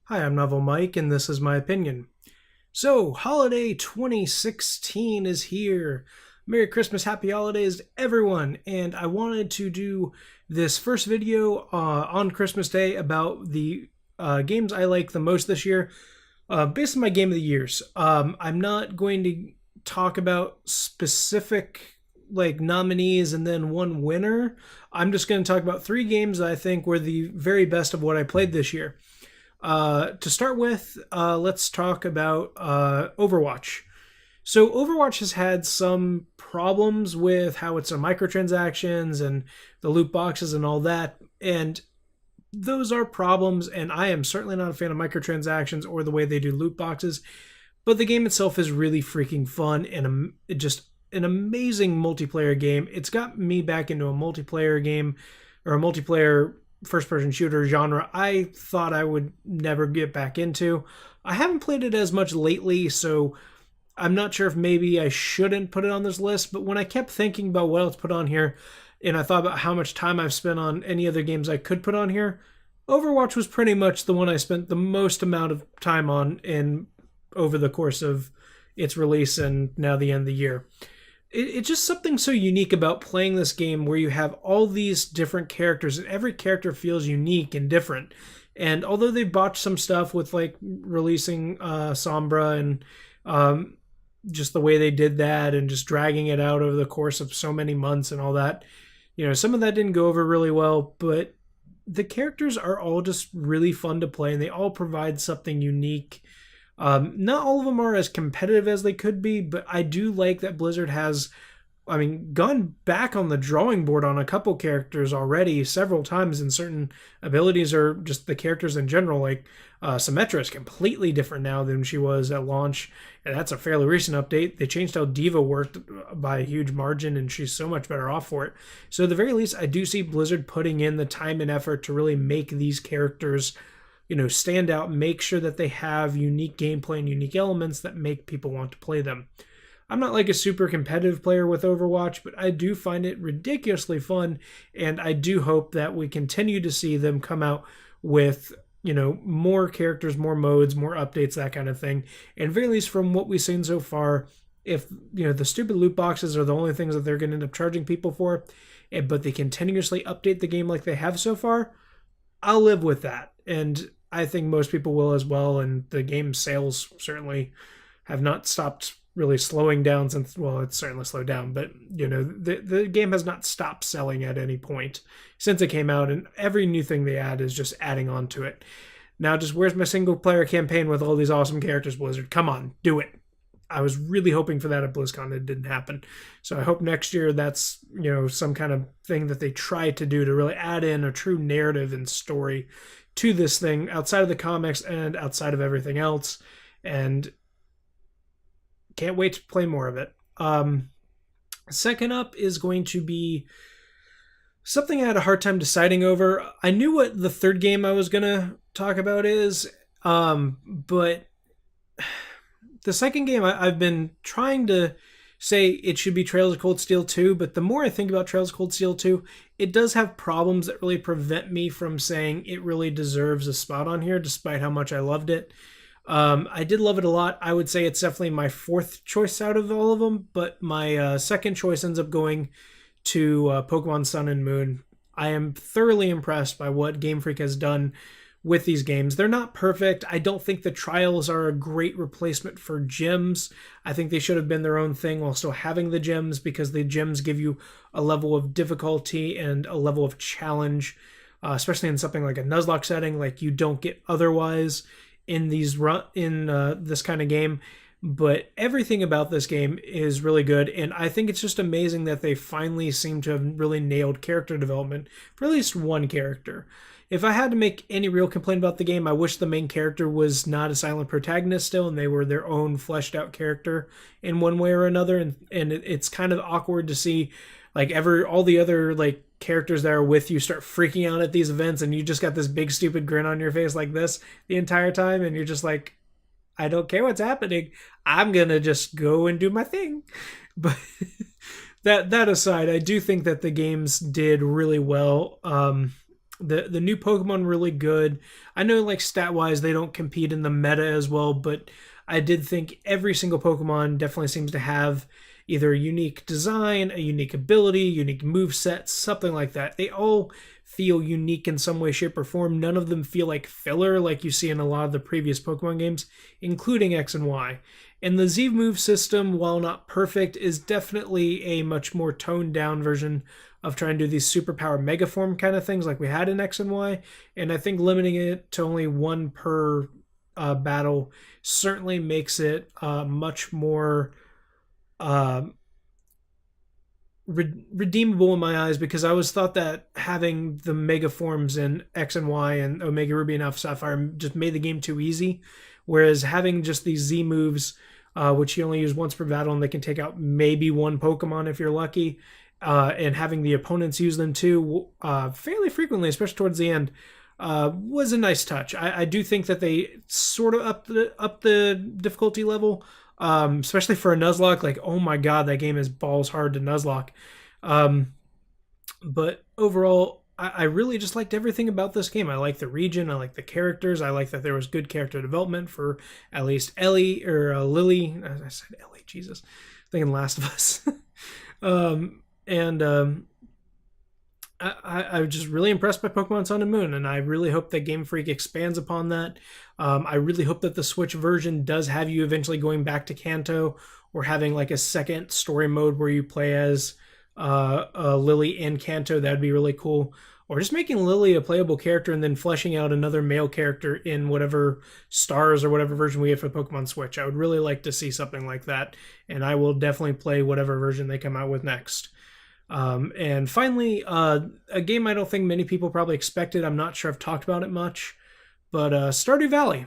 Hi, I'm Novel Mike, and this is my opinion. So, Holiday 2016 is here. Merry Christmas, Happy Holidays, everyone! And I wanted to do this first video on Christmas Day about the games I like the most this year, based on my game of the years. I'm not going to talk about specific nominees and then one winner. I'm just going to talk about three games that I think were the very best of what I played this year. To start with, let's talk about Overwatch. So Overwatch has had some problems with how it's a microtransactions and the loot boxes and all that, and those are problems. And I am certainly not a fan of microtransactions or the way they do loot boxes. But the game itself is really freaking fun and just an amazing multiplayer game. It's got me back into a multiplayer game or a multiplayer first person shooter genre I thought I would never get back into. I haven't played it as much lately, so I'm not sure if maybe I shouldn't put it on this list, but when I kept thinking about what else to put on here and I thought about how much time I've spent on any other games I could put on here, Overwatch was pretty much the one I spent the most amount of time on in over the course of its release and now the end of the year. It's just something so unique about playing this game where you have all these different characters and every character feels unique and different. And although they've botched some stuff with like releasing Sombra and just the way they did that and just dragging it out over the course of so many months and all that, some of that didn't go over really well, but the characters are all just really fun to play and they all provide something unique. Not all of them are as competitive as they could be, but I do like that Blizzard has, gone back on the drawing board on a couple characters already several times, and certain abilities or just the characters in general. Like Symmetra is completely different now than she was at launch, and that's a fairly recent update. They changed how D.Va worked by a huge margin, and she's so much better off for it. So at the very least, I do see Blizzard putting in the time and effort to really make these characters stand out, make sure that they have unique gameplay and unique elements that make people want to play them. I'm not like a super competitive player with Overwatch, but I do find it ridiculously fun, and I do hope that we continue to see them come out with, more characters, more modes, more updates, that kind of thing. And very least from what we've seen so far, if, the stupid loot boxes are the only things that they're going to end up charging people for, but they continuously update the game like they have so far, I'll live with that. And I think most people will as well, and the game sales certainly have not stopped really slowing down since, well, it's certainly slowed down, but, the game has not stopped selling at any point since it came out, and every new thing they add is just adding on to it. Now, just where's my single-player campaign with all these awesome characters, Blizzard? Come on, do it. I was really hoping for that at BlizzCon. It didn't happen. So I hope next year that's, some kind of thing that they try to do to really add in a true narrative and story to this thing outside of the comics and outside of everything else. And can't wait to play more of it. Second up is going to be something I had a hard time deciding over. I knew what the third game I was going to talk about is, but the second game I've been trying to say it should be Trails of Cold Steel 2, but the more I think about Trails of Cold Steel 2, it does have problems that really prevent me from saying it really deserves a spot on here, despite how much I loved it. I did love it a lot. I would say it's definitely my fourth choice out of all of them, but my second choice ends up going to Pokemon Sun and Moon. I am thoroughly impressed by what Game Freak has done with these games. They're not perfect. I don't think the trials are a great replacement for gyms. I think they should have been their own thing while still having the gyms, because the gyms give you a level of difficulty and a level of challenge, especially in something like a Nuzlocke setting, like you don't get otherwise in this kind of game. But everything about this game is really good, and I think it's just amazing that they finally seem to have really nailed character development for at least one character. If I had to make any real complaint about the game, I wish the main character was not a silent protagonist still, and they were their own fleshed out character in one way or another. And it's kind of awkward to see like all the other like characters that are with you start freaking out at these events, and you just got this big stupid grin on your face like this the entire time, and you're just like, I don't care what's happening. I'm gonna just go and do my thing. But that aside, I do think that the games did really well. The new Pokemon really good. I know like stat wise they don't compete in the meta as well, but I did think every single Pokemon definitely seems to have either a unique design, a unique ability, unique move sets, something like that. They all feel unique in some way, shape, or form. None of them feel like filler like you see in a lot of the previous Pokemon games, including X and Y. And the Z move system, while not perfect, is definitely a much more toned down version of trying to do these superpower megaform kind of things like we had in X and Y. And I think limiting it to only one per battle certainly makes it much more redeemable in my eyes, because I always thought that having the mega forms in X and Y and Omega Ruby and Alpha Sapphire just made the game too easy, whereas having just these Z moves, which you only use once per battle and they can take out maybe one Pokemon if you're lucky, and having the opponents use them too fairly frequently, especially towards the end, was a nice touch. I do think that they sort of up the difficulty level, especially for a Nuzlocke. Like, oh my god, that game is balls hard to Nuzlocke. But overall, I really just liked everything about this game. I like the region, I like the characters, I like that there was good character development for at least Ellie or Lily. I said Ellie, Jesus, thinking Last of Us. I was just really impressed by Pokemon Sun and Moon, and I really hope that Game Freak expands upon that. I really hope that the Switch version does have you eventually going back to Kanto, or having like a second story mode where you play as Lily and Kanto. That'd be really cool. Or just making Lily a playable character and then fleshing out another male character in whatever stars or whatever version we have for Pokemon Switch. I would really like to see something like that, and I will definitely play whatever version they come out with next. And finally, a game I don't think many people probably expected. I'm not sure I've talked about it much, but Stardew Valley.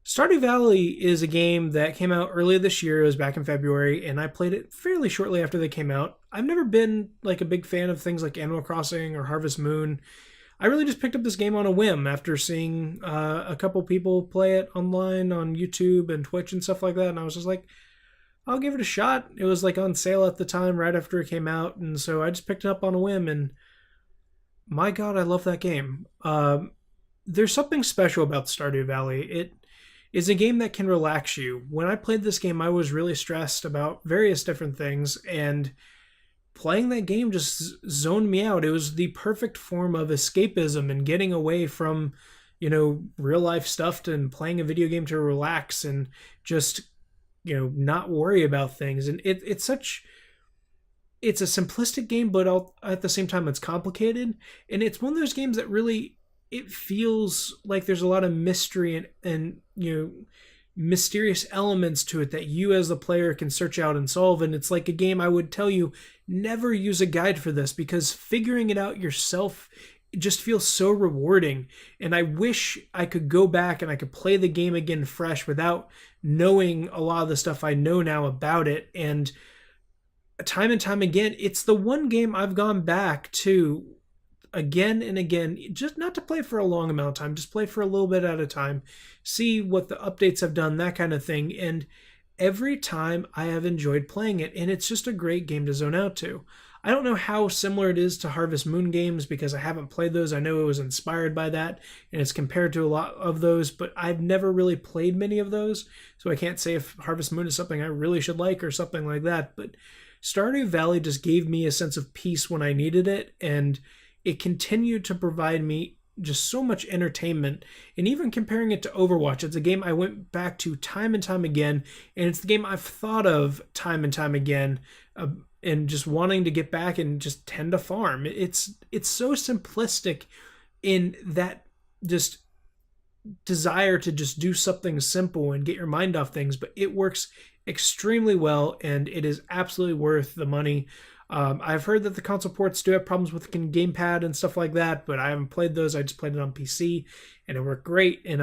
Stardew Valley is a game that came out earlier this year. It was back in February, and I played it fairly shortly after they came out. I've never been like a big fan of things like Animal Crossing or Harvest Moon. I really just picked up this game on a whim after seeing a couple people play it online on YouTube and Twitch and stuff like that, and I was just like, I'll give it a shot. It was like on sale at the time right after it came out, and so I just picked it up on a whim, and my god, I love that game. There's something special about Stardew Valley. It is a game that can relax you. When I played this game, I was really stressed about various different things, and playing that game just zoned me out. It was the perfect form of escapism and getting away from, real life stuff and playing a video game to relax and just, not worry about things. And it's a simplistic game, but at the same time, it's complicated. And it's one of those games that really, it feels like there's a lot of mystery and mysterious elements to it that you as the player can search out and solve. And it's like a game I would tell you, never use a guide for this, because figuring it out yourself just feels so rewarding. And I wish I could go back and I could play the game again fresh without knowing a lot of the stuff I know now about it. And time again, it's the one game I've gone back to again and again, just not to play for a long amount of time, just play for a little bit at a time, see what the updates have done, that kind of thing. And every time I have enjoyed playing it, and it's just a great game to zone out to. I don't know how similar it is to Harvest Moon games because I haven't played those. I know it was inspired by that and it's compared to a lot of those, but I've never really played many of those, so I can't say if Harvest Moon is something I really should like or something like that. But Stardew Valley just gave me a sense of peace when I needed it, and it continued to provide me just so much entertainment. And even comparing it to Overwatch, it's a game I went back to time and time again, and it's the game I've thought of time and time again, and just wanting to get back and just tend to farm. It's so simplistic in that just desire to just do something simple and get your mind off things, but it works extremely well, and it is absolutely worth the money. I've heard that the console ports do have problems with the gamepad and stuff like that, but I haven't played those. I just played it on PC, and it worked great. And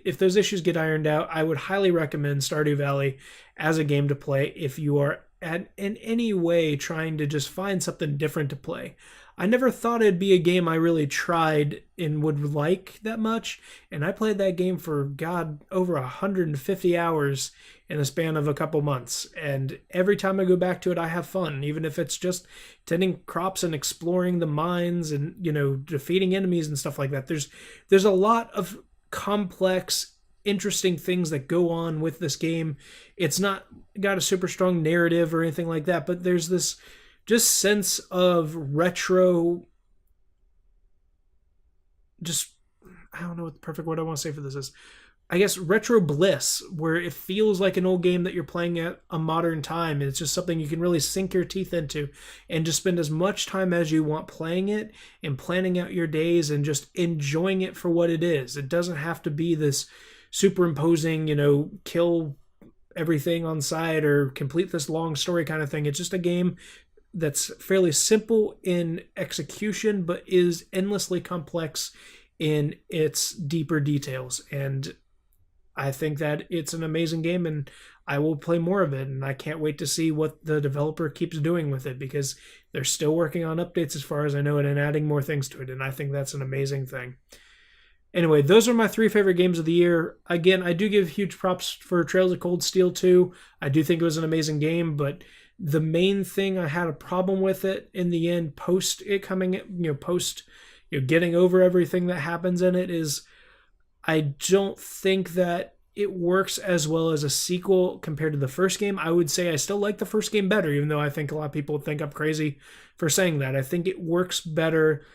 if those issues get ironed out, I would highly recommend Stardew Valley as a game to play if you are in any way trying to just find something different to play. I never thought it'd be a game I really tried and would like that much. And I played that game for, God, over 150 hours in a span of a couple months. And every time I go back to it, I have fun, even if it's just tending crops and exploring the mines and, defeating enemies and stuff like that. There's a lot of complex, interesting things that go on with this game. It's not got a super strong narrative or anything like that, but there's this just sense of retro, just, I don't know what the perfect word I want to say for this is. I guess retro bliss, where it feels like an old game that you're playing at a modern time. It's just something you can really sink your teeth into and just spend as much time as you want playing it and planning out your days and just enjoying it for what it is. It doesn't have to be this superimposing, kill everything on side or complete this long story kind of thing. It's just a game that's fairly simple in execution, but is endlessly complex in its deeper details. And I think that it's an amazing game, and I will play more of it, and I can't wait to see what the developer keeps doing with it, because they're still working on updates as far as I know and adding more things to it, and I think that's an amazing thing. Anyway, those are my 3 favorite games of the year. Again, I do give huge props for Trails of Cold Steel 2. I do think it was an amazing game, but the main thing I had a problem with it in the end, post it coming, getting over everything that happens in it, is I don't think that it works as well as a sequel compared to the first game. I would say I still like the first game better, even though I think a lot of people think I'm crazy for saying that. I think it works better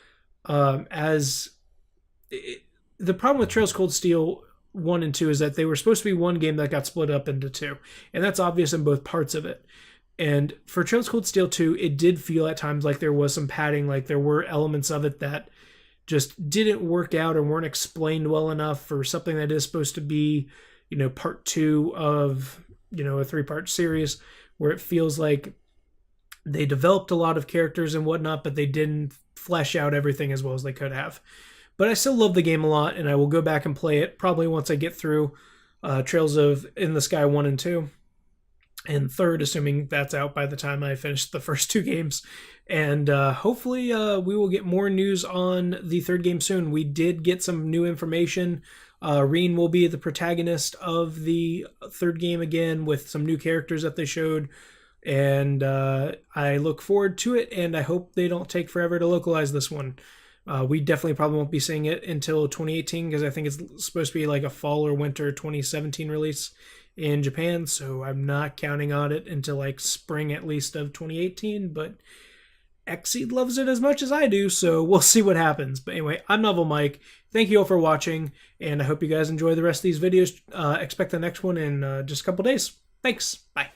the problem with Trails Cold Steel 1 and 2 is that they were supposed to be one game that got split up into 2. And that's obvious in both parts of it. And for Trails Cold Steel 2, it did feel at times like there was some padding, like there were elements of it that just didn't work out or weren't explained well enough for something that is supposed to be, part 2 of, a 3-part series, where it feels like they developed a lot of characters and whatnot, but they didn't flesh out everything as well as they could have. But I still love the game a lot, and I will go back and play it probably once I get through Trails of in the Sky 1 and 2. And 3rd, assuming that's out by the time I finish the first 2 games. And hopefully we will get more news on the 3rd game soon. We did get some new information. Reen will be the protagonist of the 3rd game again, with some new characters that they showed. And I look forward to it, and I hope they don't take forever to localize this one. We definitely probably won't be seeing it until 2018, because I think it's supposed to be like a fall or winter 2017 release in Japan, so I'm not counting on it until like spring at least of 2018, but Xseed loves it as much as I do, so we'll see what happens. But anyway, I'm Novel Mike. Thank you all for watching, and I hope you guys enjoy the rest of these videos. Expect the next one in just a couple days. Thanks. Bye.